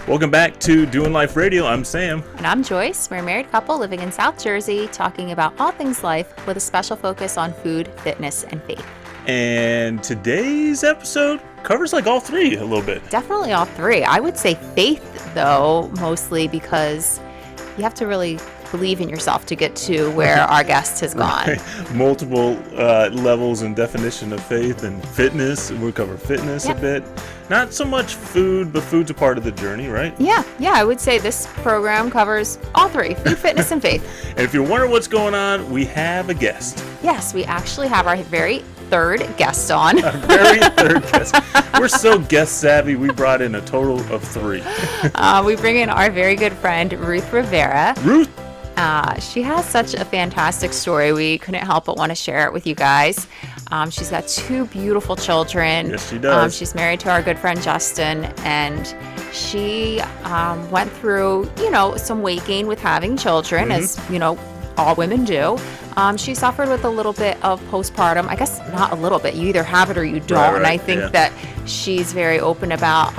Welcome back to Doing Life Radio. I'm Sam. And I'm Joyce. We're a married couple living in South Jersey, talking about all things life with a special focus on food, fitness, and faith. And today's episode covers like all three a little bit. Definitely all three. I would say faith, though, mostly because you have to really believe in yourself to get to where our guest has gone. Right. Multiple levels and definition of faith and fitness. We'll cover fitness a bit. Not so much food, but food's a part of the journey, right? Yeah, I would say this program covers all three, food, fitness, and faith. And if you're wondering what's going on, we have a guest. Yes, we actually have our very third guest on. Our very third guest. We're so guest savvy, we brought in a total of three. We bring in our very good friend, Ruth Rivera. Ruth. She has such a fantastic story. We couldn't help but want to share it with you guys. She's got two beautiful children. Yes, she does. She's married to our good friend Justin, and she went through, some weight gain with having children, as all women do. She suffered with a little bit of postpartum. I guess not a little bit. You either have it or you don't. Right, and I think that she's very open about.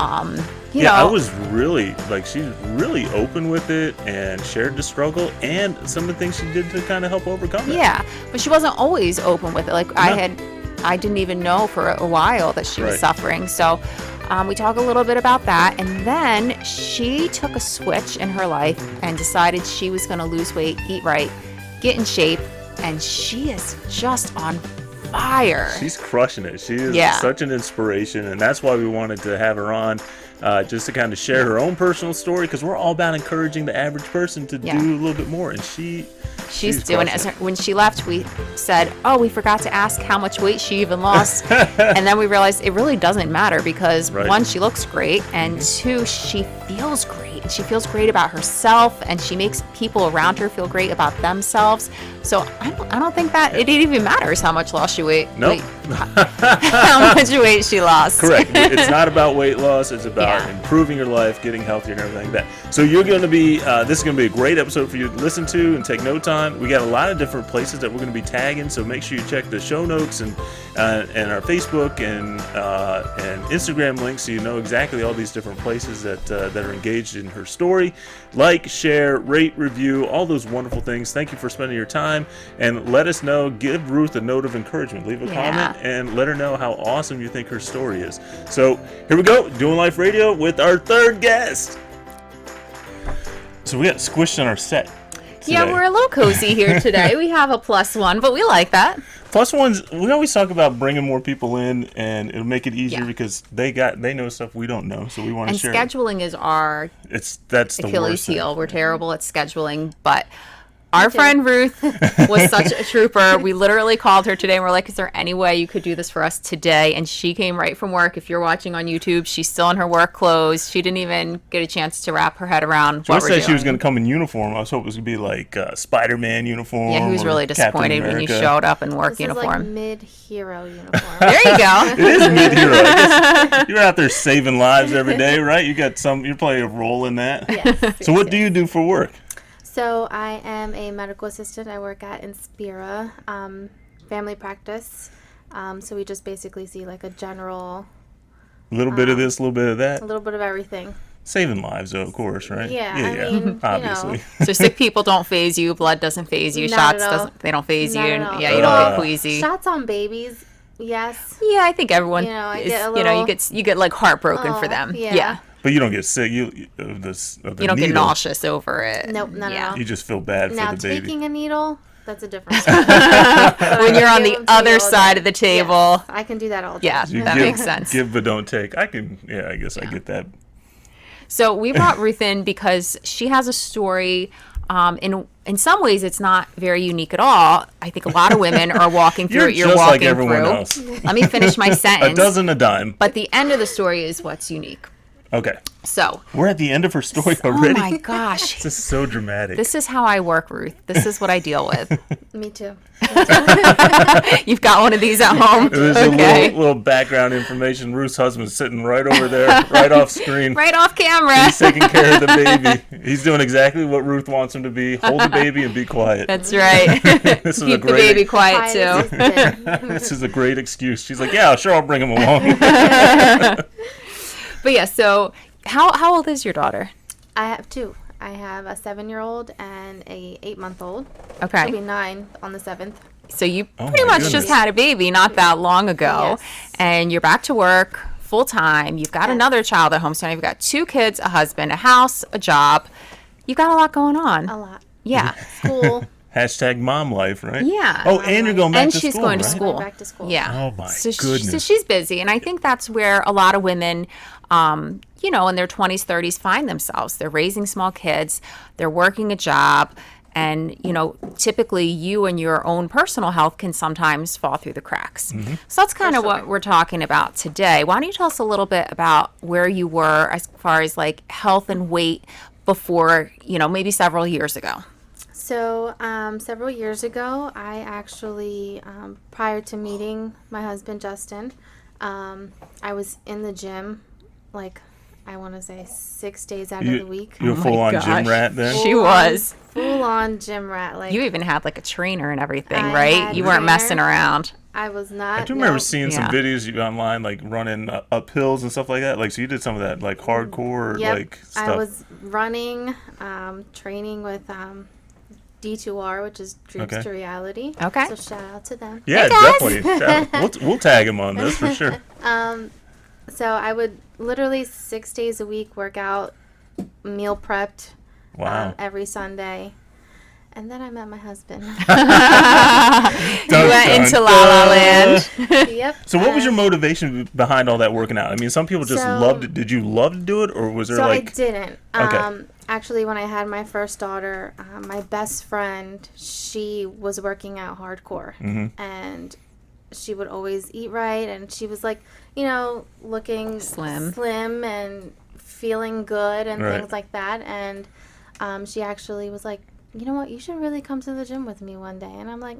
I was really, she's really open with it and shared the struggle and some of the things she did to kind of help overcome it. Yeah, but she wasn't always open with it. I didn't even know for a while that she was suffering. So we talk a little bit about that. And then she took a switch in her life and decided she was going to lose weight, eat right, get in shape. And she is just on fire. She's crushing it. She is such an inspiration. And that's why we wanted to have her on. Just to kind of share her own personal story, because we're all about encouraging the average person to do a little bit more, and she's doing it. When she left, we said, we forgot to ask how much weight she even lost. And then we realized it really doesn't matter because one, she looks great, and two, she feels great. She feels great about herself, and she makes people around her feel great about themselves. So I don't think that it even matters how much loss she weight. Nope. How much weight she lost. Correct. It's not about weight loss. It's about improving your life, getting healthier, and everything like that. So you're going to be. This is going to be a great episode for you to listen to and take notes on. We got a lot of different places that we're going to be tagging. So make sure you check the show notes and our Facebook and Instagram links, so you know exactly all these different places that are engaged in her story. Like, share, rate, review, all those wonderful things. Thank you for spending your time, and let us know. Give Ruth a note of encouragement. Leave a comment and let her know how awesome you think her story is. So here we go, Doing Life Radio with our third guest. So we got squished on our set today. Yeah, we're a little cozy here today. We have a +1, but we like that. +1s, we always talk about bringing more people in, and it'll make it easier because they know stuff we don't know, so we want to share. And scheduling is our that's the Achilles heel. We're terrible at scheduling, but our friend Ruth was such a trooper. We literally called her today and we're like, is there any way you could do this for us today? And she came right from work. If you're watching on YouTube, she's still in her work clothes. She didn't even get a chance to wrap her head around what we're doing. She said she was going to come in uniform. I was hoping it was going to be like Spider-Man uniform. Yeah, he was really disappointed when you showed up in work uniform. This is like mid-hero uniform. There you go. It is mid-hero. I guess you're out there saving lives every day, right? You're playing a role in that. Yes. So what do you do for work? So I am a medical assistant. I work at Inspira family practice. So we just basically see like a general... A little bit of this, a little bit of that. A little bit of everything. Saving lives, though, of course, right? Yeah, I mean, obviously. So sick people don't faze you. Blood doesn't faze you. Not Shots they don't faze you. Not Yeah, you don't get queasy. Shots on babies, yes. Yeah, I think everyone you get like heartbroken for them. Yeah. But you don't get sick. You don't get nauseous over it. Nope, not at all. You just feel bad for the baby. Now, taking a needle, that's a different story. When you're on the other side of the table. Yes, I can do that all day. Yeah, that makes sense. Give but don't take. I guess I get that. So we brought Ruth in because she has a story. In some ways, it's not very unique at all. I think a lot of women are walking through it. You're just walking like everyone through. Else. Let me finish my sentence. A dozen a dime. But the end of the story is what's unique. Okay. So we're at the end of her story already. Oh my gosh. This is so dramatic. This is how I work, Ruth. This is what I deal with. Me too. You've got one of these at home. There's a little background information. Ruth's husband's sitting right over there, right off screen. Right off camera. He's taking care of the baby. He's doing exactly what Ruth wants him to be. Hold the baby and be quiet. That's right. Keep the baby quiet too. This is a great excuse. She's like, yeah, sure, I'll bring him along. But yeah, so How old is your daughter? I have two. I have a 7-year-old and a 8-month-old. Okay. She'll be 9 on the 7th. So you Oh pretty my much goodness. just had a baby not that long ago, Yes. and you're back to work full time. You've got Yes. another child at home, so now you've got 2 kids, a husband, a house, a job. You've got a lot going on. A lot. Yeah. School. Hashtag mom life, right? Yeah. Oh, and you're going back And to she's school, going to right? school. Back to school. Yeah. Oh, my so goodness. So she's busy, and I think that's where a lot of women, you know, in their 20s, 30s find themselves. They're raising small kids, they're working a job, and, you know, typically you and your own personal health can sometimes fall through the cracks. Mm-hmm. So that's kind of what we're talking about today. Why don't you tell us a little bit about where you were as far as like health and weight before, you know, maybe several years ago? So, several years ago, I actually, prior to meeting my husband, Justin, I was in the gym, like, I want to say 6 days out of the week. You're Oh my full on gosh. gym rat then? She was. Full on gym rat. Like, You even had like a trainer and everything, I right? had You weren't trainer. messing around. I was not. I do remember no. seeing some Yeah. videos you online, like running up hills and stuff like that. Like, so you did some of that, like hardcore, Yep. like stuff. I was running, training with D2R, which is Dreams Okay. to Reality. Okay. So shout out to them. Yeah, Hey, guys. definitely. We'll tag him on this for sure. So I would literally 6 days a week work out, meal prepped Wow. every Sunday. And then I met my husband. You went into La La Land. Yep. So what was your motivation behind all that working out? I mean, some people just So- loved it. Did you love to do it, or was there So like... I didn't. Okay. Actually, when I had my first daughter, my best friend, she was working out hardcore. Mm-hmm. And she would always eat right. And she was like, you know, looking Slim. and feeling good and Right. things like that. And she actually was like, you know what, you should really come to the gym with me one day. And I'm like,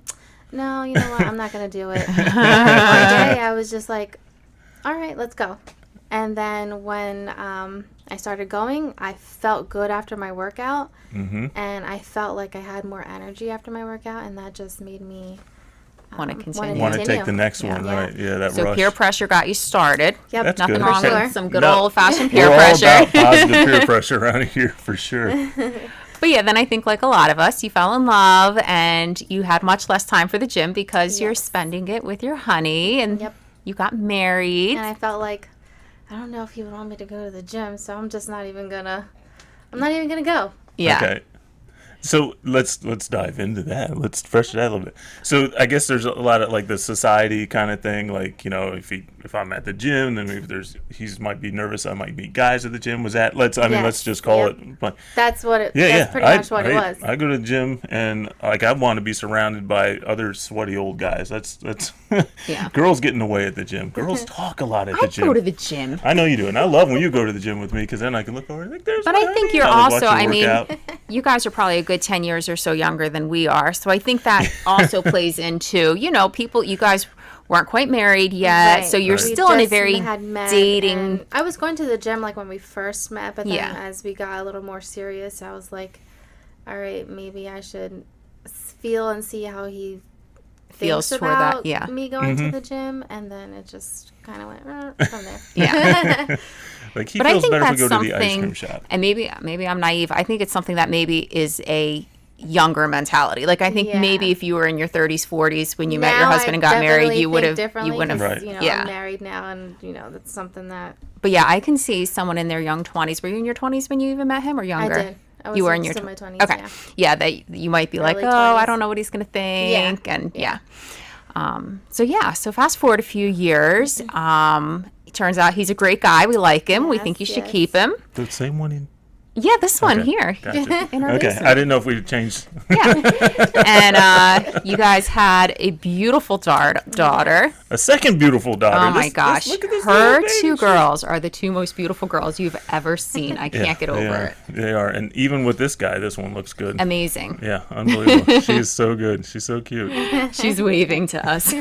no, you know what, I'm not going to do it. And one day I was just like, all right, let's go. And then when I started going, I felt good after my workout. Mm-hmm. And I felt like I had more energy after my workout. And that just made me Want to continue. Want to take continue. the next one, Yeah. right? Yeah, that So rush. peer pressure got you started. Yep. That's Nothing good. wrong Sure. with some good No. old-fashioned peer We're pressure. all about positive peer pressure around here for sure. But yeah, then I think like a lot of us, you fell in love and you had much less time for the gym because you're Yes. spending it with your honey, and Yep. you got married. And I felt like, I don't know if he would want me to go to the gym. So I'm not even going to go. Yeah. Okay. So let's dive into that. Let's freshen that a little bit. So I guess there's a lot of like the society kind of thing. Like, you know, if I'm at the gym, then maybe he might be nervous. I might meet guys at the gym. Was that? Let's Yes. just call Yep. it. But That's what it. yeah, that's pretty much what it was. I go to the gym and like I want to be surrounded by other sweaty old guys. That's Yeah. Girls get in the way at the gym. Girls talk a lot at the I gym. go to the gym. I know you do, and I love when you go to the gym with me because then I can look over and like, there's. But my I think honey. you're I like also, watching I you mean, work out. you guys are probably a good 10 years or so younger than we are. So I think that also plays into, you know, you guys weren't quite married yet. Right. So you're Right. still in a just very had met, dating. and I was going to the gym like when we first met, but then Yeah. as we got a little more serious, I was like, all right, maybe I should feel and see how he Feels thinks toward that, about yeah. me going Mm-hmm. to the gym, and then it just kind of went from there. Yeah. Like he But I feels think better if we that's go to the ice something, cream shop. and maybe I'm naive. I think it's something that maybe is a younger mentality. Like I think Yeah. maybe if you were in your 30s, 40s when you met your Now husband I and got married, definitely you would think have differently you wouldn't have. 'cause, Right. You know, Yeah. I'm married now, and you know that's something that But yeah, I can see someone in their young 20s. Were you in your 20s when you even met him, or I younger? did. I was You were in your still in my 20s. Okay. Yeah. Yeah, that you might be like, Early oh, I 20s. don't know what he's gonna think, Yeah. and yeah. So fast forward a few years. It turns out he's a great guy. We like him. We think you Yes, should yes. keep him. The same one in. Yeah, this one Okay, here. Gotcha. In our Okay, basement. I didn't know if we changed. Yeah. And you guys had a beautiful daughter. A second beautiful daughter. Oh my gosh. look at this Her little baby. two girls are the two most beautiful girls you've ever seen. I Yeah, can't get they over are. it. They are, and even with this guy, this one looks good. Amazing. Yeah, unbelievable. She is so good. She's so cute. She's waving to us.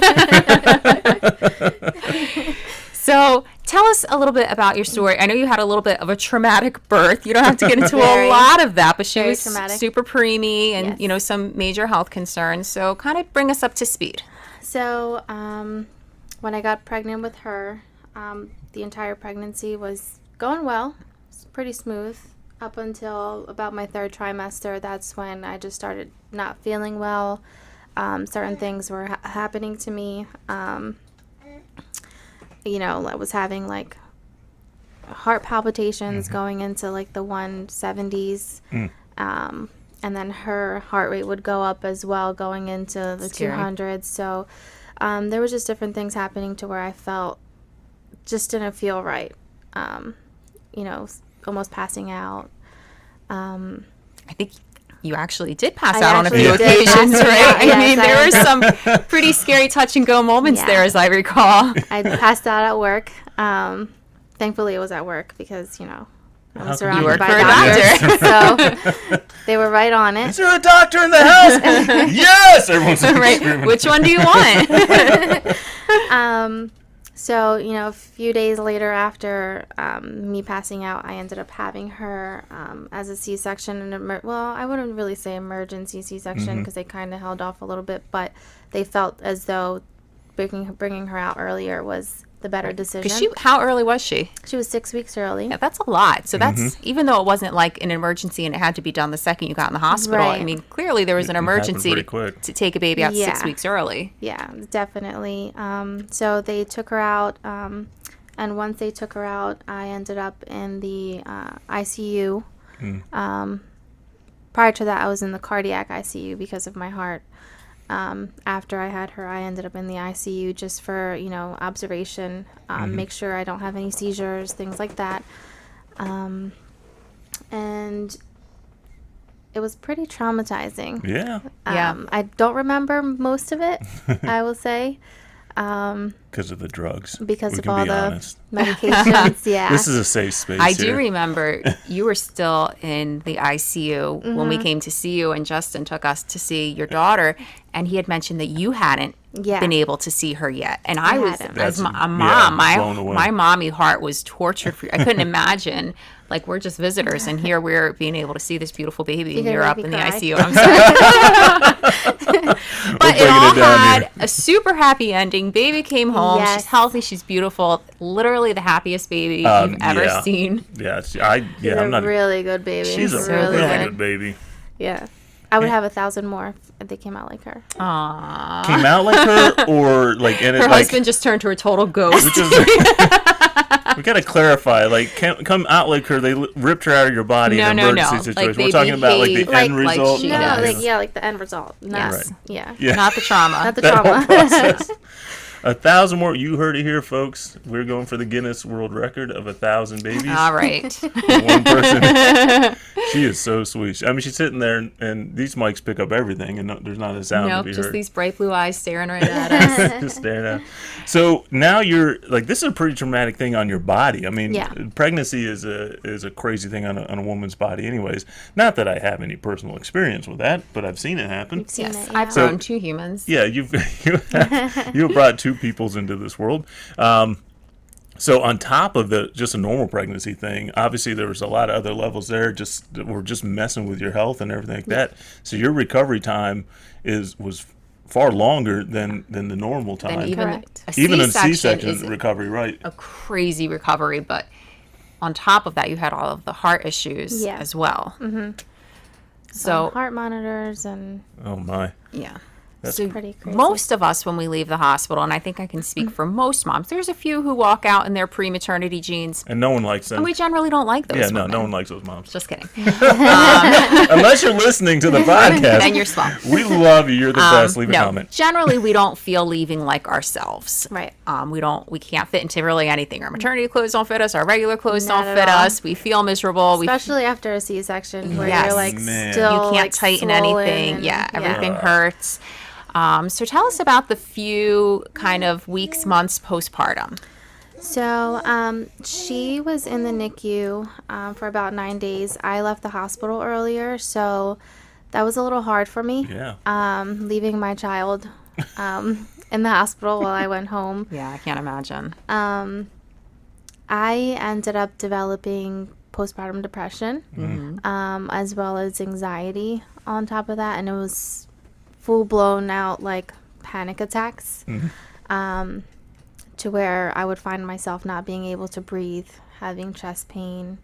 So tell us a little bit about your story. I know you had a little bit of a traumatic birth. You don't have to get into a Very- lot of that, but she very was traumatic. super preemie and, Yes. you know, some major health concerns. So kind of bring us up to speed. So, when I got pregnant with her, the entire pregnancy was going well. pretty smooth up until about my 3rd trimester. That's when I just started not feeling well. Certain things were happening to me. You know, I was having like heart palpitations going into like the 170s. And then her heart rate would go up as well going into the Scary. 200s. So there was just different things happening to where I felt just didn't feel right. You know, almost passing out. I think you actually did pass I out on a actually few did occasions, pass right? out, I yes, mean, I there were ended some pretty scary touch and go moments Yeah. there, as I recall. I passed out at work. Thankfully, it was at work because, you know, How I was could you surrounded work by for a doctors. So they were right on Is it. there a doctor in the house? Yes! Everyone's Right. screaming. Which one do you want? So, you know, a few days later after me passing out, I ended up having her as a C-section. Well, I wouldn't really say emergency C-section because they kind of held off a little bit, but they felt as though bringing her out earlier was the better decision. Because how early was she? She was 6 weeks early. Yeah, that's a lot. So that's, even though it wasn't like an emergency and it had to be done the second you got in the hospital, I Right. mean, clearly there was an It happened emergency pretty to quick. take a baby out 6 Yeah. weeks early. Yeah, definitely. So they took her out, and once they took her out, I ended up in the ICU. Prior to that, I was in the cardiac ICU because of my heart. After I had her, I ended up in the ICU just for, you know, observation, make sure I don't have any seizures, things like that. And it was pretty traumatizing. Yeah, Yeah. I don't remember most of it, I will say, because of the drugs. because we of can all be the honest. medications. Yeah. This is a safe space. I do here. remember you were still in the ICU when we came to see you, and Justin took us to see your daughter, and he had mentioned that you hadn't Yeah. been able to see her yet. And I was, hadn't. as a That's- mom, yeah, blown away. my mommy heart was tortured for you. I couldn't imagine, like, we're just visitors, and here we're being able to see this beautiful baby, and gonna you're make up me in the cry? ICU. I'm sorry. But it breaking all it down had here. a super happy ending. Baby came home. Yes. She's healthy. She's beautiful. Literally the happiest baby you've ever yeah. seen. Yeah, She's I'm a not. really good baby. She's a so really good. good baby. Yeah. I would have 1,000 more if they came out like her. Aww. Came out like her, or like in it Her like. husband just turned to a total ghost. Which is, we gotta clarify. Like, come out like her. They ripped her out of your body in an emergency Like, situation. they We're talking about like the behave end like result. she No, does. like the end result. Not, Right. yeah. Yeah. Not the trauma. Not the That whole trauma. process. 1,000 more. You heard it here, folks. We're going for the Guinness World Record of 1,000 babies. All right. One person. She is so sweet. I mean, she's sitting there, and these mics pick up everything, and there's not a sound to Nope, be just heard. these bright blue eyes staring right at us. Just staring at. So now you're like, this is a pretty traumatic thing on your body. I mean, Yeah. pregnancy is a crazy thing on a woman's body, anyways. Not that I have any personal experience with that, but I've seen it happen. You've seen Yes, it, I've yeah. grown 2 humans. Yeah, you have brought 2 peoples into this world. So on top of just a normal pregnancy thing, obviously there was a lot of other levels there. Just that were just messing with your health and everything like that. So your recovery time was far longer than the normal time. And even Correct. a Even in C-section is C-section recovery, right? a crazy recovery, but on top of that, you had all of the heart issues Yeah. as well. Mm-hmm. So, heart monitors and Oh my. yeah. That's So pretty crazy. most of us, when we leave the hospital, and I think I can speak for most moms, there's a few who walk out in their pre-maternity jeans, And no one likes them. and we generally don't like those. Yeah, no women. one likes those moms. Just kidding. Unless you're listening to the podcast. Then you're small. We love you. You're the best. Leave a No, comment. generally we don't feel leaving like ourselves. right. We can't fit into really anything. Our maternity clothes don't fit us. Our regular clothes Not don't at fit all. us. We feel miserable. Especially after a C-section where Yes. you're like Man. still You can't like, tighten swollen anything. and- Yeah, everything hurts. So tell us about the few kind of weeks, months postpartum. So she was in the NICU for about 9 days. I left the hospital earlier, so that was a little hard for me. Yeah. Leaving my child in the hospital while I went home. Yeah, I can't imagine. I ended up developing postpartum depression, as well as anxiety on top of that, and it was full blown out like panic attacks, to where I would find myself not being able to breathe, having chest pain,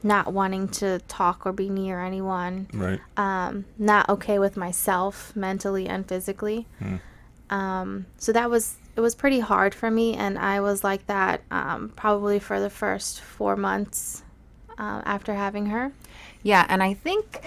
not wanting to talk or be near anyone. Right. Not okay with myself mentally and physically. So it was pretty hard for me, and I was like that probably for the first 4 months after having her. Yeah, and I think,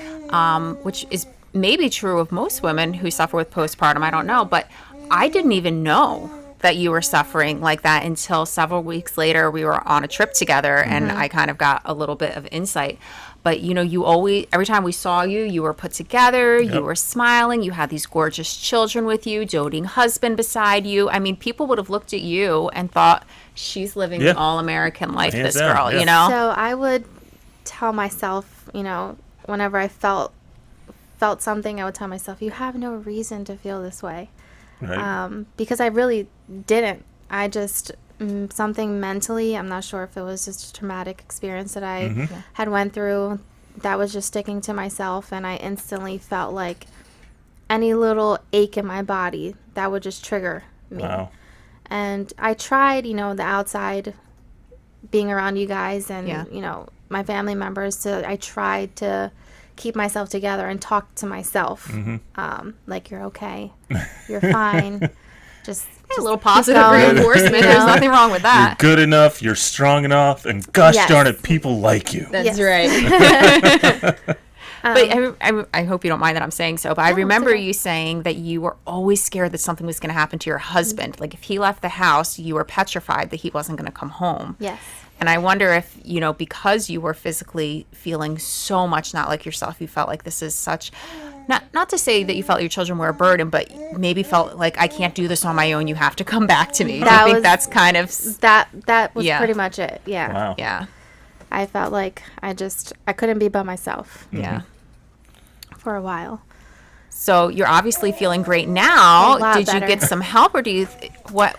which is maybe true of most women who suffer with postpartum, I don't know, but I didn't even know that you were suffering like that until several weeks later. We were on a trip together, and I kind of got a little bit of insight. But, you know, you always, every time we saw you, you were put together, you were smiling, you had these gorgeous children with you, doting husband beside you. I mean, people would have looked at you and thought, she's living the all-American life, Hands this down, girl, you know? So I would tell myself, you know, whenever I felt something, I would tell myself, you have no reason to feel this way. Right. Because I really didn't. I just... something mentally, I'm not sure if it was just a traumatic experience that I had went through that was just sticking to myself, and I instantly felt like any little ache in my body that would just trigger me. Wow. And I tried, you know, the outside, being around you guys and you know, my family members, so I tried to keep myself together and talk to myself, like, you're okay, you're fine. Just a little positive reinforcement. There's nothing wrong with that. You're good enough. You're strong enough. And gosh darn it, people like you. That's right. But I hope you don't mind that I'm saying so, but I remember you saying that you were always scared that something was going to happen to your husband. Like, if he left the house, you were petrified that he wasn't going to come home. Yes. And I wonder if, you know, because you were physically feeling so much not like yourself, you felt like this is such... Not to say that you felt your children were a burden, but maybe felt like, I can't do this on my own. You have to come back to me. I think that's kind of... That was pretty much it. Yeah. Wow. Yeah. I felt like I couldn't be by myself. Yeah. For a while. So you're obviously feeling great now. A lot did better. you get some help, or do you...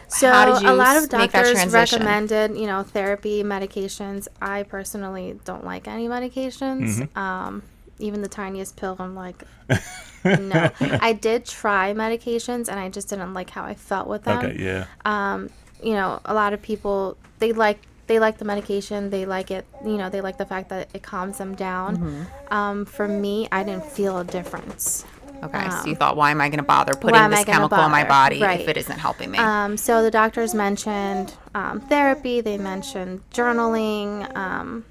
So how did you a lot of make that doctors transition? recommended, you know, therapy, medications. I personally don't like any medications. Even the tiniest pill, I'm like, no. I did try medications, and I just didn't like how I felt with them. Okay, yeah. You know, a lot of people, they like the medication. They like it, you know, they like the fact that it calms them down. For me, I didn't feel a difference. Okay, so you thought, why am I going to bother putting this chemical in my body if it isn't helping me? So the doctors mentioned therapy. They mentioned journaling.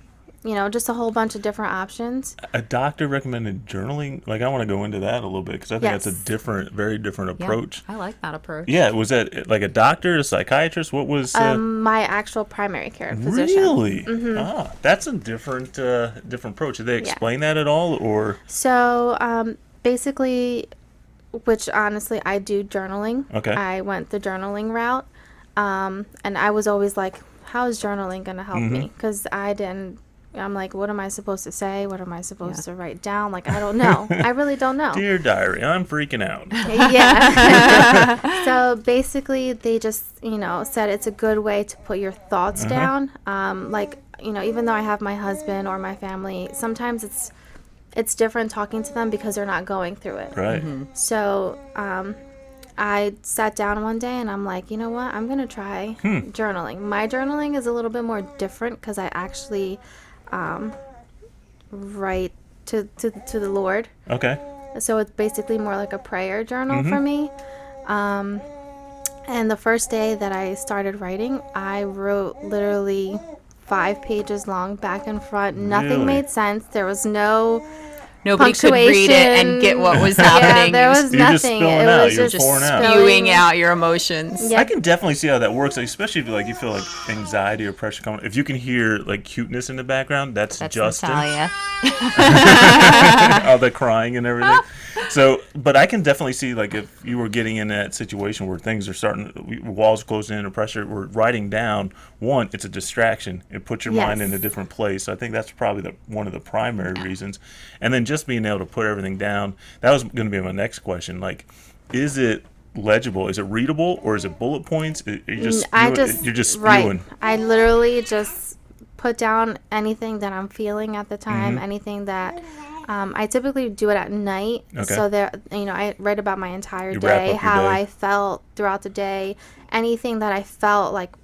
You know, just a whole bunch of different options. A doctor recommended journaling. Like, I want to go into that a little bit, because I think that's a very different approach. I like that approach. Yeah, was that like a doctor, a psychiatrist? What was... my actual primary care physician. Really? Ah, that's a different approach. Did they explain that at all, or? So, basically, which honestly, I do journaling. Okay. I went the journaling route. And I was always like, how is journaling going to help me? Because I'm like, what am I supposed to say? What am I supposed to write down? Like, I don't know. I really don't know. Dear diary, I'm freaking out. Yeah. So basically, they just, you know, said it's a good way to put your thoughts down. Like, you know, even though I have my husband or my family, sometimes it's different talking to them because they're not going through it. Right. So I sat down one day and I'm like, you know what? I'm going to try journaling. My journaling is a little bit more different because I actually... write to the Lord. Okay. So it's basically more like a prayer journal for me. And the first day that I started writing, I wrote literally 5 pages long, back and front. Nothing made sense. There was Nobody could read it and get what was happening. Yeah, there was nothing. It was just spewing out your emotions. Yeah. I can definitely see how that works, especially if you feel like anxiety or pressure coming. If you can hear like cuteness in the background, that's Justin. Natalia. All the crying and everything. So, but I can definitely see, like, if you were getting in that situation where things are walls closing in, or pressure, we're writing down. One, it's a distraction. It puts your mind in a different place. So I think that's probably one of the primary reasons. And then just being able to put everything down. That was going to be my next question. Like, is it legible? Is it readable, or is it bullet points? You're just spewing. Right. I literally just put down anything that I'm feeling at the time, anything that I typically do it at night. Okay. So I write about my entire You wrap day, up your how day. I felt throughout the day, anything that I felt like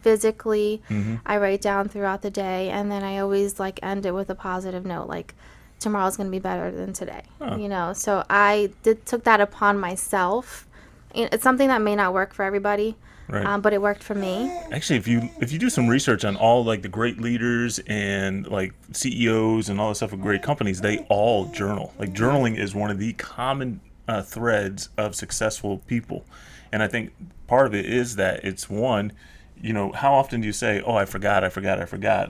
physically. Mm-hmm. I write down throughout the day, and then I always like end it with a positive note, like tomorrow's going to be better than today. Oh. So I took that upon myself. It's something that may not work for everybody, Right. but it worked for me. Actually, if you do some research on all like the great leaders and like CEOs and all this stuff with great companies, they all journal. Like journaling is one of the common threads of successful people, and I think part of it is that it's one. How often do you say, "Oh, I forgot"?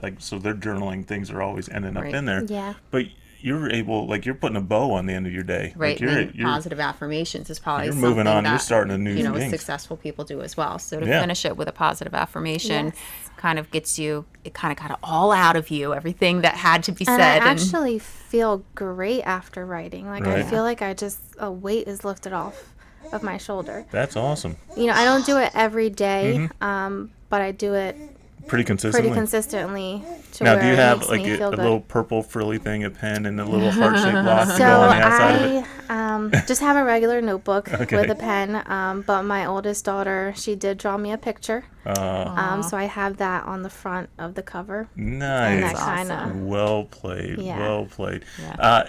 Like, so they're journaling. Things are always ending up Right. in there. Yeah. But you're able, like, you're putting a bow on the end of your day. Right, Like and positive affirmations is probably you're something moving on. that, You're starting a new thing. successful people do as well. So to Yeah. finish it with a positive affirmation Yes. kind of gets you, it kind of got it all out of you, everything that had to be And said. I actually feel great after writing. Like I Right. feel like a weight is lifted off of my shoulder. That's awesome. I don't do it every day, Mm-hmm. but I do it Pretty consistently. pretty consistently to Now, where do you it have makes like me a feel good. little purple frilly thing, a pen, and a little heart-shaped lock to So go on the outside of it? I just have a regular notebook Okay. with a pen, but my oldest daughter, she did draw me a picture. So I have that on the front of the cover. Nice. That kind of. Well played. Yeah. Well played. Yeah.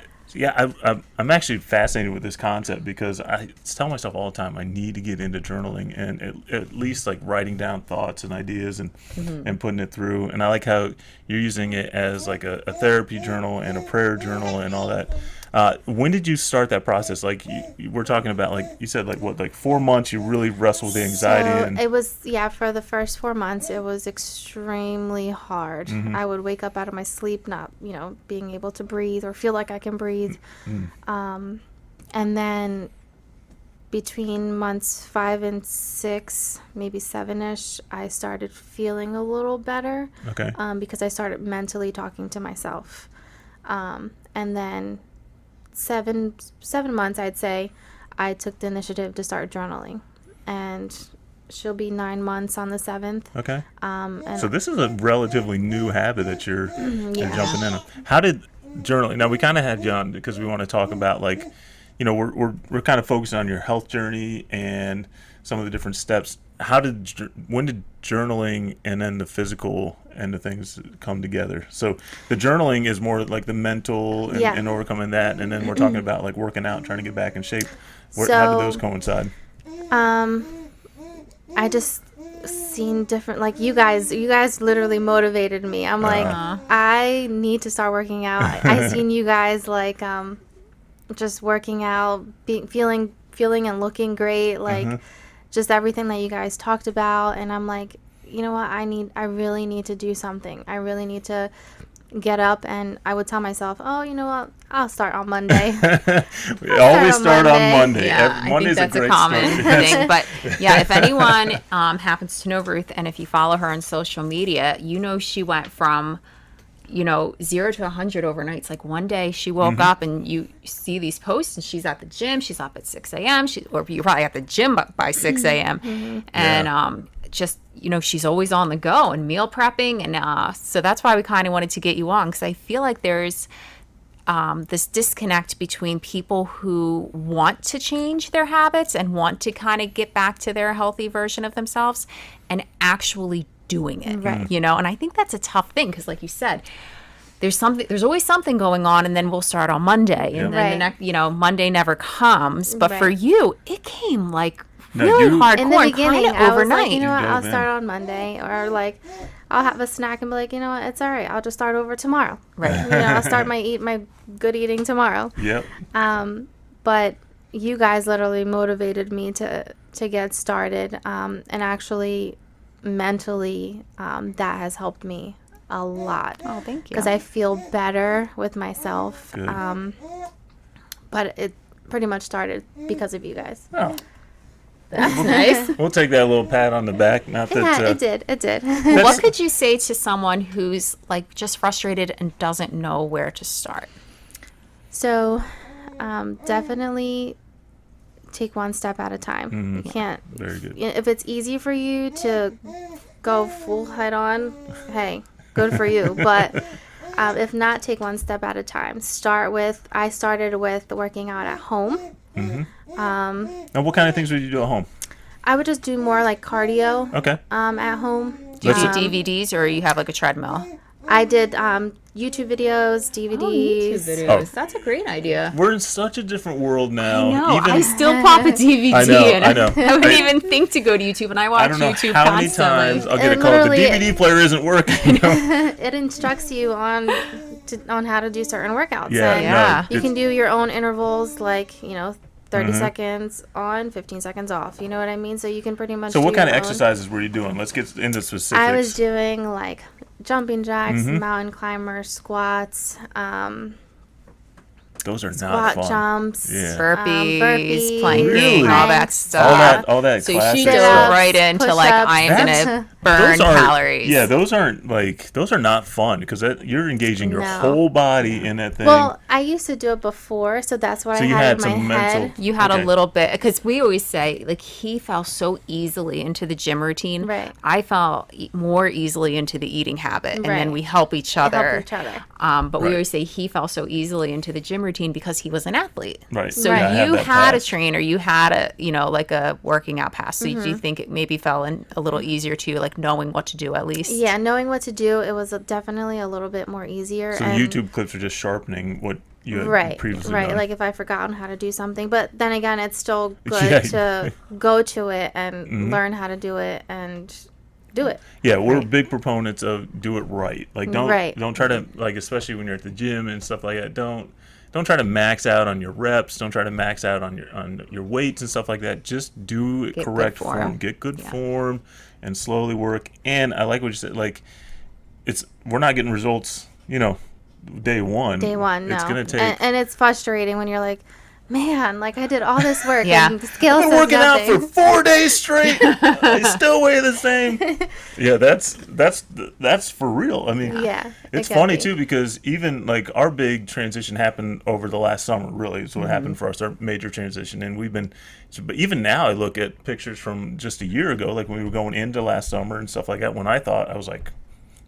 I'm actually fascinated with this concept because I tell myself all the time I need to get into journaling and at least like writing down thoughts and ideas and putting it through. And I like how you're using it as like a therapy journal and a prayer journal and all that. When did you start that process? Like you were talking about, like you said, like what, like 4 months you really wrestled with the anxiety. So And it was, for the first 4 months, it was extremely hard. Mm-hmm. I would wake up out of my sleep, not, being able to breathe or feel like I can breathe. Mm-hmm. And then between months 5 and 6, maybe 7-ish, I started feeling a little better. Okay. Because I started mentally talking to myself. And then 7 months, I'd say, I took the initiative to start journaling, and she'll be 9 months on the 7th. Okay. And So this is a relatively new habit that you're jumping in on. How did journaling? Now we kind of had you on because we want to talk about like, we're kind of focusing on your health journey and some of the different steps. When did journaling and then the physical and the things come together? So the journaling is more like the mental and overcoming that, and then we're talking about like working out and trying to get back in shape. How do those coincide? I just seen different, like you guys literally motivated me. I'm like, I need to start working out. I seen you guys like just working out, feeling and looking great, like just everything that you guys talked about, and I'm like, you know what, I really need to do something. I really need to get up, and I would tell myself, oh, you know what, I'll start on Monday. We always start on Monday. Yeah, I think that's a common thing. But yeah, if anyone happens to know Ruth, and if you follow her on social media, she went from 0 to 100 overnight. It's like one day she woke up and you see these posts and she's at the gym. She's up at 6 a.m. Or you're probably at the gym by 6 a.m. And just, she's always on the go and meal prepping. And so that's why we kind of wanted to get you on, because I feel like there's this disconnect between people who want to change their habits and want to kind of get back to their healthy version of themselves and actually doing it, Right. And I think that's a tough thing because, like you said, there's always something going on, and then we'll start on Monday, and then the next, Monday never comes. But for you, it came like really hardcore in the beginning. and I was overnight. like, you know what, I'll start on Monday, or like I'll have a snack and be like, you know what, it's all right, I'll just start over tomorrow. Right. I'll start my good eating tomorrow. Yep. But you guys literally motivated me to get started, and actually mentally, that has helped me a lot. Oh, thank you. Because I feel better with myself. Good. But it pretty much started because of you guys. Oh, That's nice. we'll take that little pat on the back. Not that It did. What could you say to someone who's like just frustrated and doesn't know where to start? So, definitely take one step at a time. You can't. Very good. If it's easy for you to go full head on, hey, good for you. But if not, take one step at a time. I started with working out at home. Now, what kind of things would you do at home? I would just do more like cardio. Okay. At home. Do you do DVDs or you have like a treadmill? I did YouTube videos, DVDs. Oh, YouTube videos. That's a great idea. We're in such a different world now. I know. I still pop a DVD. I know. I wouldn't even think to go to YouTube, and I watch YouTube how constantly. many times I'll get a call. The DVD player isn't working. It instructs you on how to do certain workouts. Yeah. You can do your own intervals, like 30 seconds on, 15 seconds off. You know what I mean? So you can pretty much. So what kind of exercises were you doing? Let's get into specifics. I was doing like jumping jacks, mountain climbers, squats. Those are not squat fun. jumps, burpees, planking, really? all that stuff. All that. So classic she dove stuff. right into like I'm gonna burn calories. Yeah, those are not fun because you're engaging your whole body in that thing. Well, I used to do it before, so that's what I had in my head. You had a little bit, because we always say like he fell so easily into the gym routine. Right. I fell more easily into the eating habit, and then we help each other. But we always say he fell so easily into the gym routine because he was an athlete. Right. So you had a trainer, you had like a working out pass. So do you think it maybe fell in a little easier to you, like knowing what to do at least? Yeah, knowing what to do, it was definitely a little bit more easier. So YouTube clips are just sharpening what you had previously done. Like if I've forgotten how to do something. But then again, it's still good to go to it and learn how to do it and do it. Yeah, we're big proponents of do it right. Like don't try to, like, especially when you're at the gym and stuff like that, don't try to max out on your reps. Don't try to max out on your weights and stuff like that. Just do it correct form. Get good form and slowly work. And I like what you said. Like, we're not getting results, day one. No. It's gonna take. And it's frustrating when you're like, man, like I did all this work and the scale says I've been working nothing. out for 4 days straight. I still weigh the same. Yeah, that's for real. I mean, it's funny too because even like our big transition happened over the last summer. Really, is what happened for us. Our major transition, and but even now I look at pictures from just a year ago, like when we were going into last summer and stuff like that. When I was like,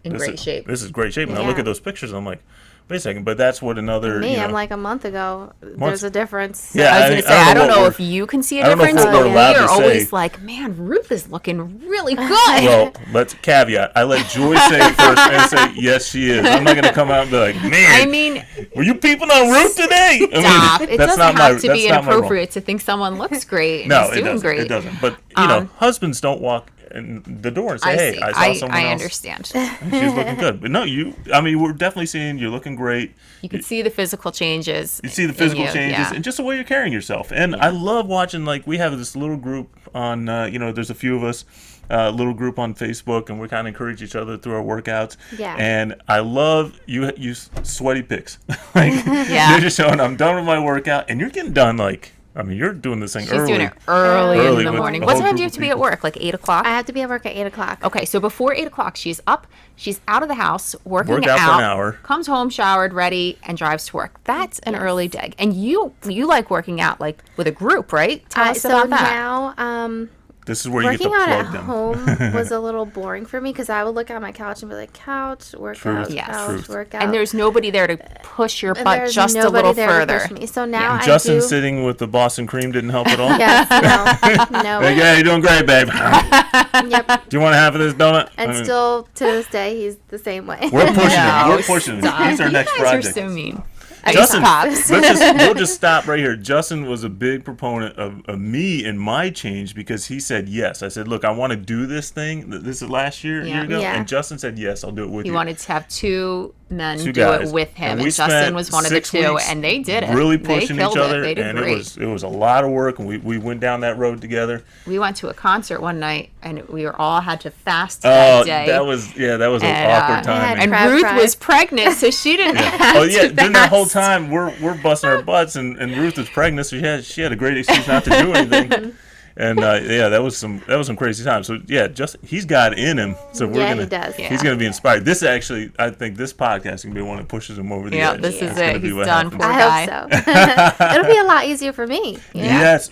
great shape. This is great shape. And I look at those pictures, and I'm like, wait a second, but that's what another. Me, I'm like a month ago. There's a difference. Yeah, I was going to say, I don't know if you can see a difference, but we are always like, man, Ruth is looking really good. Well, let's caveat. I let Joy say it first and say, yes, she is. I'm not going to come out and be like, man, were you peeping on Ruth today? Stop. It doesn't have to be inappropriate to think someone looks great and is doing great. It doesn't. But, husbands don't walk in the door and say, hey, I saw someone else. I understand. She's looking good. But no, we're definitely seeing you're looking great. You can see the physical changes. You see the physical changes and just the way you're carrying yourself. And I love watching, like, we have this little group on, there's a few of us, little group on Facebook, and we kind of encourage each other through our workouts. Yeah. And I love you sweaty pics. Like, you're just showing, I'm done with my workout, and you're getting done, like, you're doing this thing early. She's doing it early in the morning. What time do you have to be at work? Like 8 o'clock? I have to be at work at 8 o'clock. Okay, so before 8 o'clock, she's up, she's out of the house, working out for an hour, comes home, showered, ready, and drives to work. That's an early day. And you like working out like with a group, right? Tell us about that. So now, this is where you get to plug them. Working out at home was a little boring for me because I would look at my couch and be like, couch, workout, couch, workout. And there's nobody there to push your butt just a little further. To push me. So now Justin sitting with the Boston cream didn't help at all? Yes, no. Like, yeah, you're doing great, babe. Yep. Do you want half of this donut? And still, to this day, he's the same way. We're pushing him. We're pushing him. He's our next project. You're so mean. Justin, we'll just stop right here. Justin was a big proponent of me and my change because he said yes. I said, look, I want to do this thing. This is last year, a year ago. Yeah. And Justin said, yes, I'll do it with you. He wanted to have two men do guys. It with him. And Justin was one of the two, and they did it. Really pushing each other. They did great. It was a lot of work, and we went down that road together. We went to a concert one night, and we all had to fast that day. That was an awkward time. And Ruth was pregnant, so she didn't have to fast. During that whole time, we're busting our butts, and Ruth was pregnant, so she had a great excuse not to do anything. And that was some crazy times. So he's got it in him. So he does. He's gonna be inspired. This actually, I think this podcast can be one that pushes him over the edge. This is it. He's done. Poor guy. I hope so. It'll be a lot easier for me. Yes,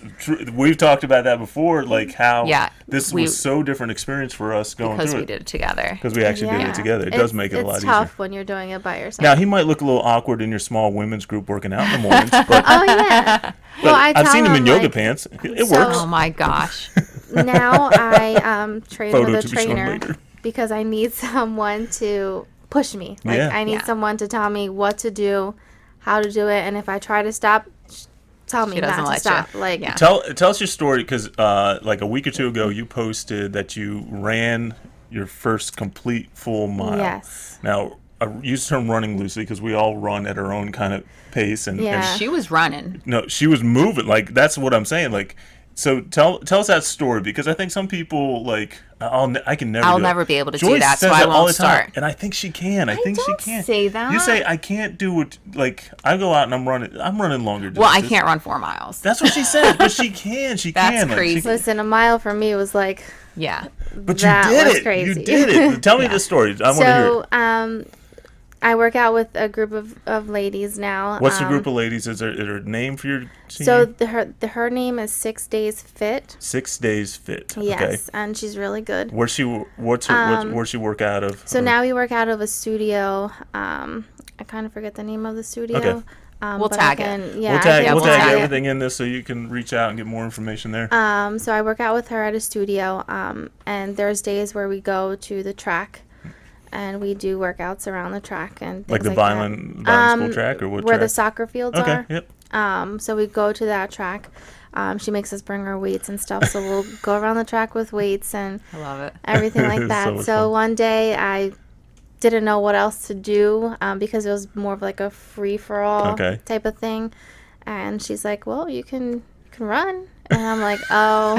we've talked about that before. Like how this was so different experience for us going through it because we did it together. Because we actually did it together. It does make it a lot easier. It's tough when you're doing it by yourself. Now he might look a little awkward in your small women's group working out in the mornings. But, oh yeah. Well, I've seen him in yoga pants. It works. Oh my gosh. Now I train with a trainer. because I need someone to push me. Like, Yeah. I need someone to tell me what to do, how to do it, and if I try to stop, tell me not to stop. Like, Tell us your story, because like a week or two ago, you posted that you ran your first complete full mile. Yes. Now, I use the term running loosely because we all run at our own kind of pace, and She was running. no, she was moving. Like, that's what I'm saying. Like, so tell us that story, because I think some people, like, I'll never be able to do Joyce that, so says I that all won't the time, start. and I think she can. I think don't she can. say that. You say I can't do it. Like, I go out and I'm running longer distances. Well, I can't run 4 miles. That's what she said, but she can. She That's can. Like, crazy. listen, a mile for me was like, Yeah. but you that did was it. crazy. You did it. Tell me the story. I want to hear it. I work out with a group of ladies now. What's the group of ladies? Is there a name for your team? So her name is 6 Days Fit. 6 Days Fit. Yes, Okay. and she's really good. Where's she work out of? So now we work out of a studio. I kind of forget the name of the studio. Okay. We'll but tag I it. can, yeah, we'll I tag, can we'll tag tag it. everything in this so you can reach out and get more information there. So I work out with her at a studio, and there's days where we go to the track, and we do workouts around the track and things Like the that. Violin school track, or what where track? the soccer fields Okay, are. yep. So we go to that track. She makes us bring our weights and stuff, so we'll go around the track with weights and I love it. everything like It's that. so much So fun. one day I didn't know what else to do because it was more of like a free for all Okay. type of thing, and she's like, "Well, you can run," and I'm like, "Oh."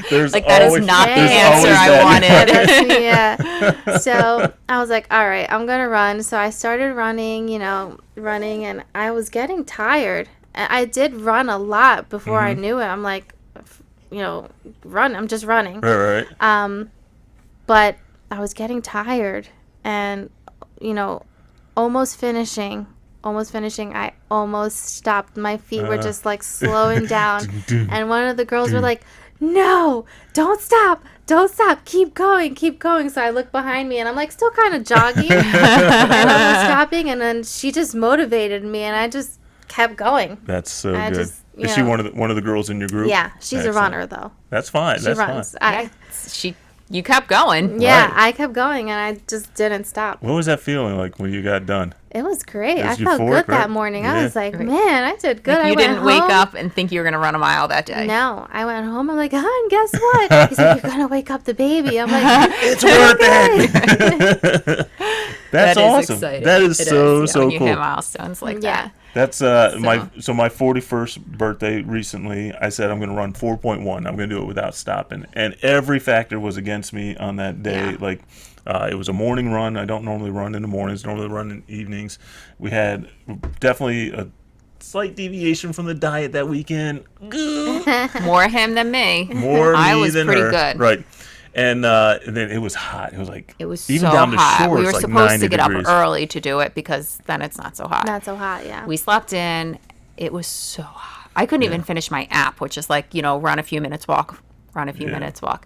There's Like, that is always- not the there's answer always I that. wanted. That's me, yeah. So I was like, all right, I'm going to run. So I started running, and I was getting tired. And I did run a lot before I knew it. I'm like, run. I'm just running. Right. But I was getting tired and, almost finishing. I almost stopped. My feet were just like slowing down. And one of the girls were like, "No, don't stop. Keep going. So I look behind me and I'm like still kind of jogging and I'm stopping. And then she just motivated me and I just kept going. That's so I good. just, Is she one of the girls in your group? Yeah, she's Excellent. a runner though. That's fine. She That's runs. fine. You kept going. Yeah, Right. I kept going and I just didn't stop. What was that feeling like when you got done? It was great. It was I felt euphoric, good that right? morning. Yeah. I was like, man, I did good. Like, I you went didn't wake home. up and think you were going to run a mile that day. No, I went home. I'm like, hon, guess what? He's like, you're gonna wake up the baby. I'm like, It's worth it. That's That is awesome. exciting. That is It so when you cool. hit milestones like Yeah. that. That's my 41st birthday recently. I said I'm going to run 4.1. I'm going to do it without stopping, and every factor was against me on that day. Yeah. Like it was a morning run. I don't normally run in the mornings. Normally run in evenings. We had definitely a slight deviation from the diet that weekend. More him than me. More I me was than pretty her. good. Right. And then it was hot. It was like It was even so down to hot. shorts, We were like supposed 90 to get degrees. up early to do it because then it's not so hot. not so hot, yeah. We slept in. It was so hot. I couldn't even finish my app, which is like, run a few minutes, walk, run a few minutes, walk.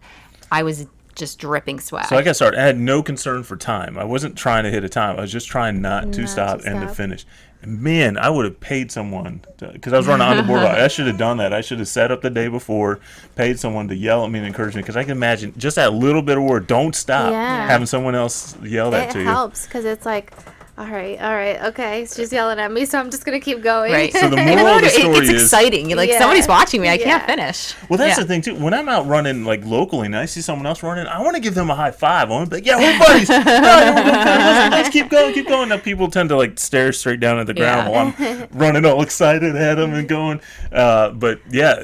I was just dripping sweat. So I got started. I had no concern for time. I wasn't trying to hit a time. I was just trying not to stop and to finish. And man, I would have paid someone because I was running on the boardwalk. I should have done that. I should have set up the day before, paid someone to yell at me and encourage me because I can imagine just that little bit of word, "Don't stop," Yeah. having someone else yell that to It you. helps because it's like, all right, okay. She's yelling at me, so I'm just gonna keep going. Right. So the moral of the story it's is, exciting. You're like, Yeah. somebody's watching me. I Yeah. can't finish. well, that's Yeah. the thing too. When I'm out running like locally and I see someone else running, I want to give them a high five. I want to be like, "Yeah, we're buddies. No, let's keep going." Now people tend to like stare straight down at the ground Yeah. while I'm running all excited at them and going. But yeah,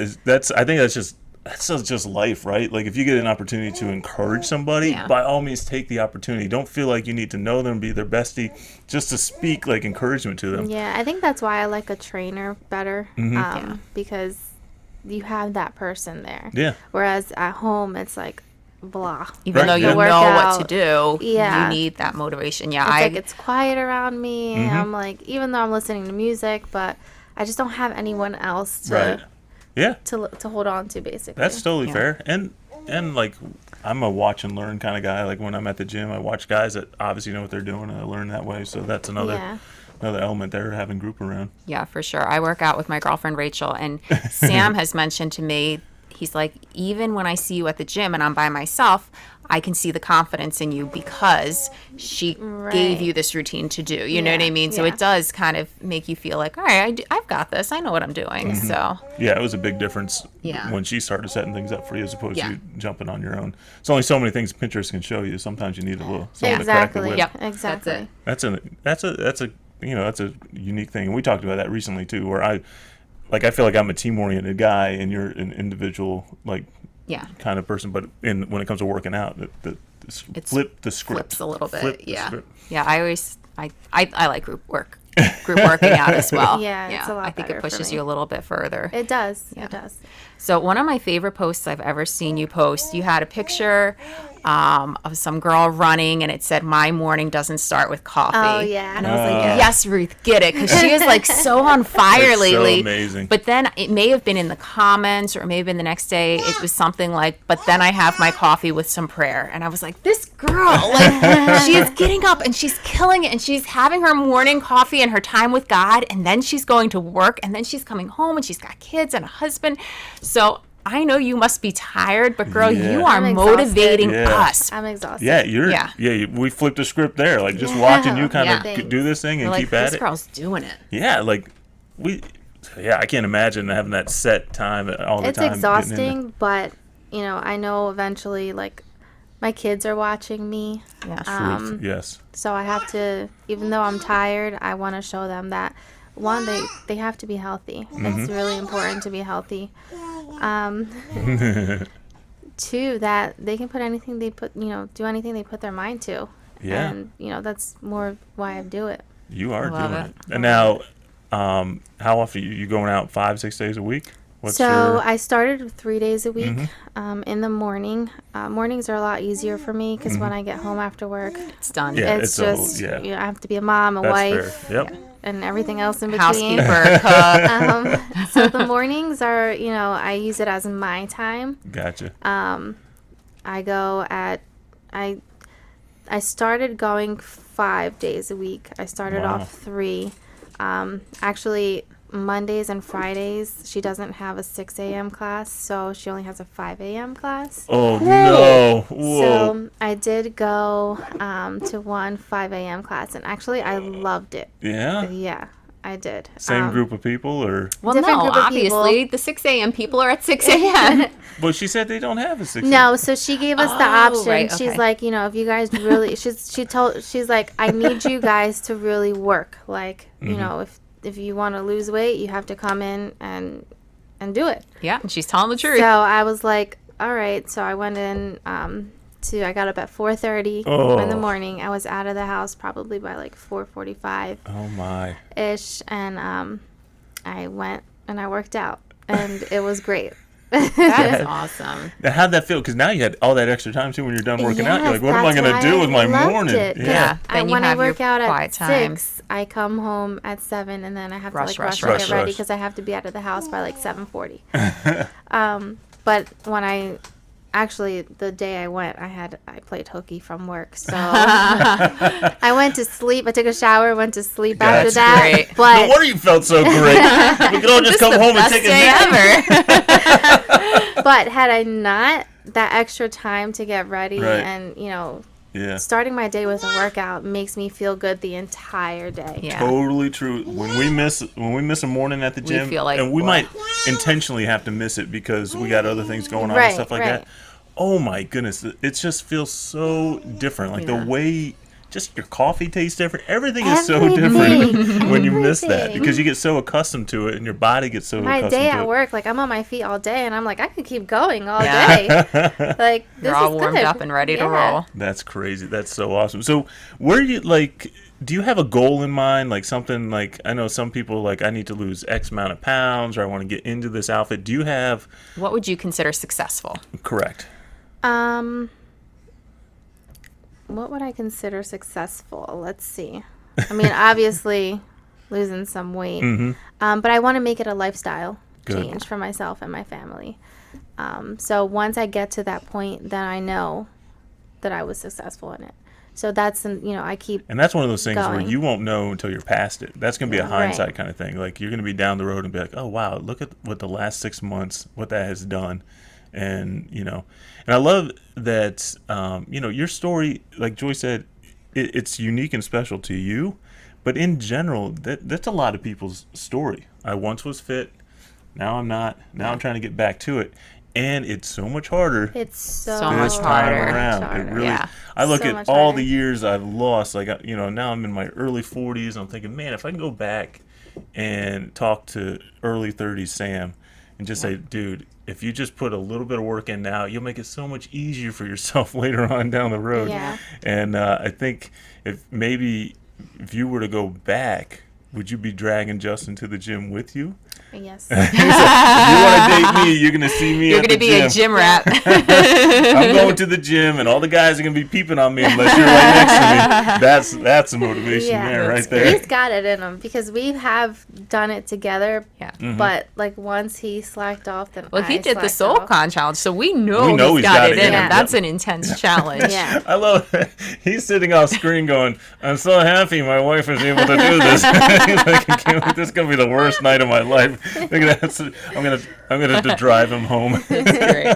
I think that's just life, right? Like if you get an opportunity to encourage somebody, Yeah. by all means take the opportunity. Don't feel like you need to know them, be their bestie, just to speak like encouragement to them. Yeah, I think that's why I like a trainer better, Mm-hmm. because you have that person there. Yeah. Whereas at home, it's like blah. Even Right, though you yeah. know Workout. what to do, Yeah. you need that motivation. Yeah, It's like it's quiet around me. And I'm like, even though I'm listening to music, but I just don't have anyone else to Right. Yeah. to hold on to, basically. That's totally Yeah. fair. And like I'm a watch and learn kind of guy. Like when I'm at the gym, I watch guys that obviously know what they're doing and I learn that way. So that's another element there, having group around. Yeah, for sure. I work out with my girlfriend Rachel, and Sam has mentioned to me he's like, even when I see you at the gym and I'm by myself, I can see the confidence in you because she gave you this routine to do. You know what I mean? So it does kind of make you feel like, all right, I've got this. I know what I'm doing. So yeah, it was a big difference when she started setting things up for you as opposed to you jumping on your own. It's only so many things Pinterest can show you. Sometimes you need a little something to crack the whip. Exactly. That's That's a unique thing. And we talked about that recently too, where I feel like I'm a team-oriented guy and you're an individual kind of person, but when it comes to working out, flip the script. Flips a little bit. Yeah. I like group working out as well. It's a lot I think better it pushes for me. you a little bit further. It does. It does. So one of my favorite posts I've ever seen you post, you had a picture of some girl running, and it said, "My morning doesn't start with coffee." Oh yeah. And I was like, "Yes, Ruth, get it," because she is like so on fire It's lately. so amazing. But then it may have been in the comments, or it may have been the next day. It was something like, "But then I have my coffee with some prayer," and I was like, "This girl, like, she is getting up and she's killing it, and she's having her morning coffee and her time with God, and then she's going to work, and then she's coming home, and she's got kids and a husband." So I know you must be tired, but girl, you are motivating us. I'm exhausted. We flipped the script there. Like just watching you kind of do this thing and keep at it. This girl's doing it. Yeah, I can't imagine having that set time all the time. It's exhausting, but I know eventually, like, my kids are watching me. Truth, yes. So I have to, even though I'm tired, I want to show them that one, they have to be healthy. It's really important to be healthy. Two, that they can put anything they put, do anything they put their mind to. Yeah. And, that's more why I do it. You are doing it. And now, how often you going out 5-6 days a week? I started 3 days a week in the morning. Mornings are a lot easier for me because when I get home after work, it's done. Yeah, it's just, I have to be a mom, a wife. Fair. Yep. And everything else in between. Housekeeper, cook. So the mornings are, I use it as my time. Gotcha. I started going 5 days a week. I started off 3. Actually, Mondays and Fridays, she doesn't have a 6 a.m. class, so she only has a 5 a.m. class. Oh, no. Whoa. So I did go to one 5 a.m. class, and actually I loved it. Yeah? Yeah, I did. Same group of people, or? Well, Different no, group of obviously, the 6 a.m. people are at 6 a.m. But she said they don't have a 6 No, so she gave us the option. Right, She's okay. like, if you guys really, she's like, I need you guys to really work. Like, if you want to lose weight, you have to come in and do it. Yeah, and she's telling the truth. So I was like, all right. So I went in I got up at 4:30 in the morning. I was out of the house probably by like 4:45. Oh my. Ish, and I went and I worked out, and it was great. That's awesome. Now, how'd that feel? Because now you had all that extra time too when you're done working out. You're like, what am I that's going to why do with my loved morning? it. Yeah. Then you when I have your work out quiet at time. 6, I come home at 7, and then I have to Rush, rush rush, and get ready rush. because I have to be out of the house by like 7:40. But when actually the day I went, I played hooky from work, so I went to sleep. I took a shower, went to sleep after That's that. great. But No wonder you felt so great. We could all just come home and take a nap. ever. but had I not that extra time to get ready and Yeah. starting my day with a workout makes me feel good the entire day. Yeah. Totally true. When we miss a morning at the gym, feel like, and we "Ugh." might intentionally have to miss it because we got other things going on and Right, stuff like right. that. Oh my goodness, it just feels so different. Like the way just your coffee tastes different. Everything is so different when you miss that Everything. because you get so accustomed to it and your body gets so My accustomed day to at it. work, like I'm on my feet all day, and I'm like, I could keep going all Yeah. day. Like this You're all is warmed good. up and ready to Yeah. roll. That's crazy. That's so awesome. So where do you like? Do you have a goal in mind? Like something like I know some people like I need to lose X amount of pounds or I want to get into this outfit. Do you have? What would you consider successful? Correct. What would I consider successful? Let's see. I mean, obviously, losing some weight, but I want to make it a lifestyle change for myself and my family. So once I get to that point, then I know that I was successful in it. So that's, I keep. And that's one of those things where going. you won't know until you're past it. That's going to be a hindsight kind of thing. Like you're going to be down the road and be like, oh, wow, look at what the last 6 months, what that has done. And and I love that your story, like Joy said, it's unique and special to you, but in general, that's a lot of people's story. I once was fit, now I'm not. Now I'm trying to get back to it. And it's so much harder. It's so much this harder. time around. Much harder. It really. Yeah. I look So at much all harder. the years I've lost. Like now I'm in my early 40s. I'm thinking, man, if I can go back and talk to early 30s Sam, and just say, dude, if you just put a little bit of work in now, you'll make it so much easier for yourself later on down the road. Yeah. And I think if you were to go back, would you be dragging Justin to the gym with you? Yes. If you want to date me, you're going to see me You're at going to the be gym. a gym rat. I'm going to the gym, and all the guys are going to be peeping on me unless you're right next to me. That's the motivation there, right there. He's got it in him because we have done it together. Yeah. But like once he slacked off, then Well, he I did the slacked off. SoulCon challenge, so we know he's got it in him. Yeah. That's an intense challenge. Yeah. I love it. He's sitting off screen going, I'm so happy my wife was able to do this. He's like, this is going to be the worst night of my life. I'm gonna have to drive him home. That's great.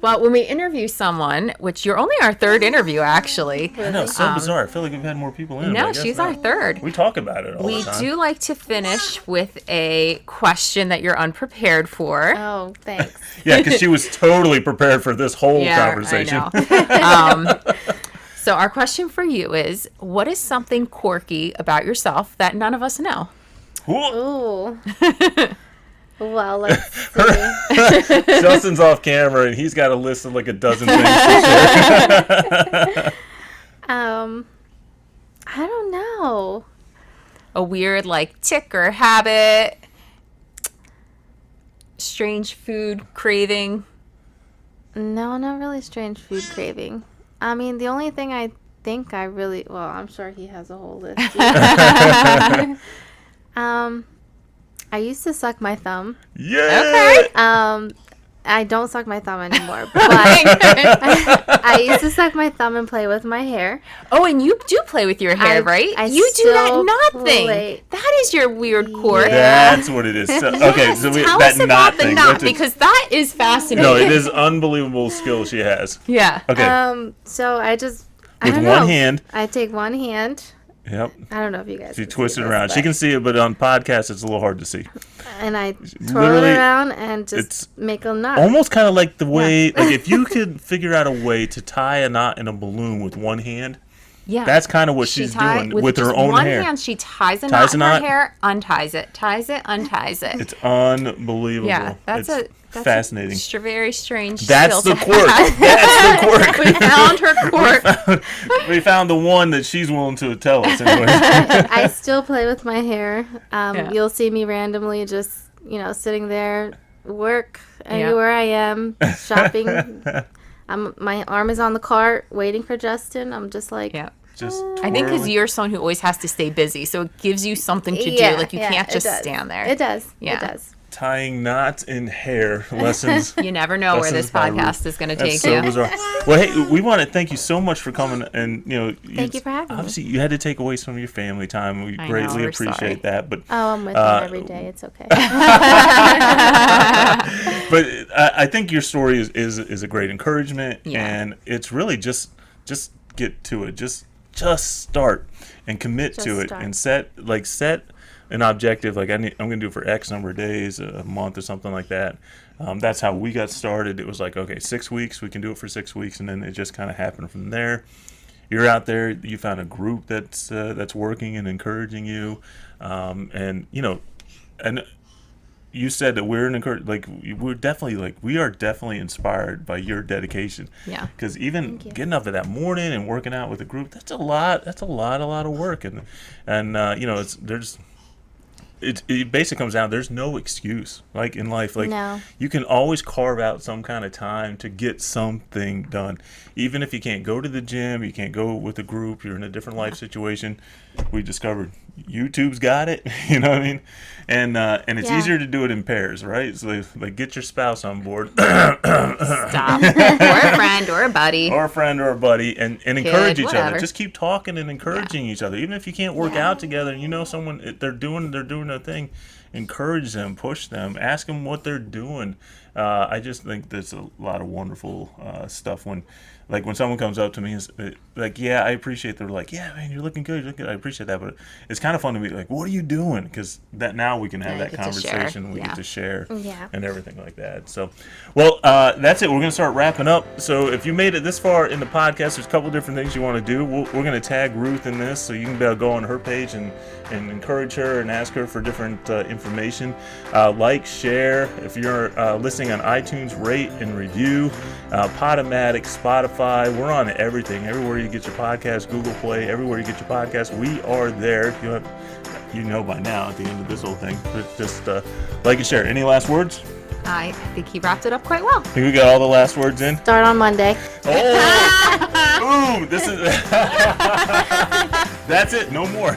Well, when we interview someone, which you're only our third interview, actually. I know, it's so bizarre. I feel like we've had more people in. but I No, guess she's not. our third. We talk about it all We the time. do like to finish with a question that you're unprepared for. Oh, thanks. Yeah, because she was totally prepared for this whole Yeah, conversation. I know. So our question for you is, what is something quirky about yourself that none of us know? Ooh. Well, let's see. Justin's off camera and he's got a list of like a dozen things to share. I don't know. A weird like tick or habit, strange food craving. No, not really strange food craving. I mean, the only thing I think I really, well, I'm sure he has a whole list. I used to suck my thumb. Yeah. Okay. I don't suck my thumb anymore, but I used to suck my thumb and play with my hair. Oh, and you do play with your hair, right? I You do that still knot thing. play. That is your weird quirk. Yeah. That's what it is. So, okay, so Tell that us about knot the thing. knot What's it- because that is fascinating. no, it is unbelievable skill she has. Yeah. Okay, So I just, I with don't one know. hand. I take one hand. Yep. I don't know if you guys She can see twists it this, around. She but- can see it, but on podcast it's a little hard to see. And I twirl Literally, it around and just it's make a knot. Almost kind of like the way, like if you could figure out a way to tie a knot in a balloon with one hand, Yeah. that's kind of what she's doing with her just own one hair. hand, she ties a Ties knot a in her knot. hair, unties it, ties it, unties it. It's unbelievable. Yeah, that's it's that's fascinating. very strange. That's skill the to quirk. have. That's the quirk. We found her quirk. We found the one that she's willing to tell us. Anyway. I still play with my hair. Yeah. You'll see me randomly just, sitting there, work, anywhere I am, shopping. My arm is on the cart, waiting for Justin. I'm just like, Yeah. Just I think because twirling. you're someone who always has to stay busy, so it gives you something to do. Yeah, Like you yeah, can't it just does. stand there. It does. Yeah. It does. Tying knots in hair lessons. You never know where this Lessons by podcast Ruth. is going to That's take so you. bizarre. Well, hey, we want to thank you so much for coming, and Thank you for having me. obviously you had to take away some of your family time. We I know, greatly we're appreciate sorry. that. But Oh, I'm with him every day. It's okay. but I think your story is a great encouragement, Yeah. and it's really just get to it. Just start and commit to Just it, start. and set an objective. Like I'm going to do it for X number of days, a month, or something like that. That's how we got started. It was like, okay, 6 weeks. We can do it for 6 weeks, and then it just kind of happened from there. You're out there. You found a group that's working and encouraging you, and you said that we're we are definitely inspired by your dedication. Yeah. Because even Thank you. getting up at that morning and working out with a group, that's a lot of work, and it basically comes down, there's no excuse, like in life. Like No. you can always carve out some kind of time to get something done. Even if you can't go to the gym, you can't go with a group, you're in a different life situation. We discovered YouTube's got it, you know what I mean? And it's Yeah. easier to do it in pairs, right? So like get your spouse on board Stop. Or a friend or a buddy. or a friend or a buddy, and encourage each whatever. other. Just keep talking and encouraging each other. Even if you can't work Yeah. out together and you know someone, they're doing their thing, encourage them, push them, ask them what they're doing. I just think there's a lot of wonderful stuff when someone comes up to me and like, yeah, I appreciate. They're like, yeah, man, you're looking good. You're looking good. I appreciate that, but it's kind of fun to be like, what are you doing? Because that now we can have that conversation. We get to share and everything like that. So, well, that's it. We're gonna start wrapping up. So if you made it this far in the podcast, there's a couple different things you want to do. We're gonna tag Ruth in this, so you can go on her page and encourage her and ask her for different information. Like, share. If you're listening on iTunes, rate and review. Podomatic, Spotify. We're on everything. Everywhere you get your podcast, Google Play, everywhere you get your podcast, we are there. You know by now at the end of this whole thing. But just like and share. Any last words? I think he wrapped it up quite well. Think we got all the last words in? Start on Monday. Oh! Boom! This is... That's it. No more.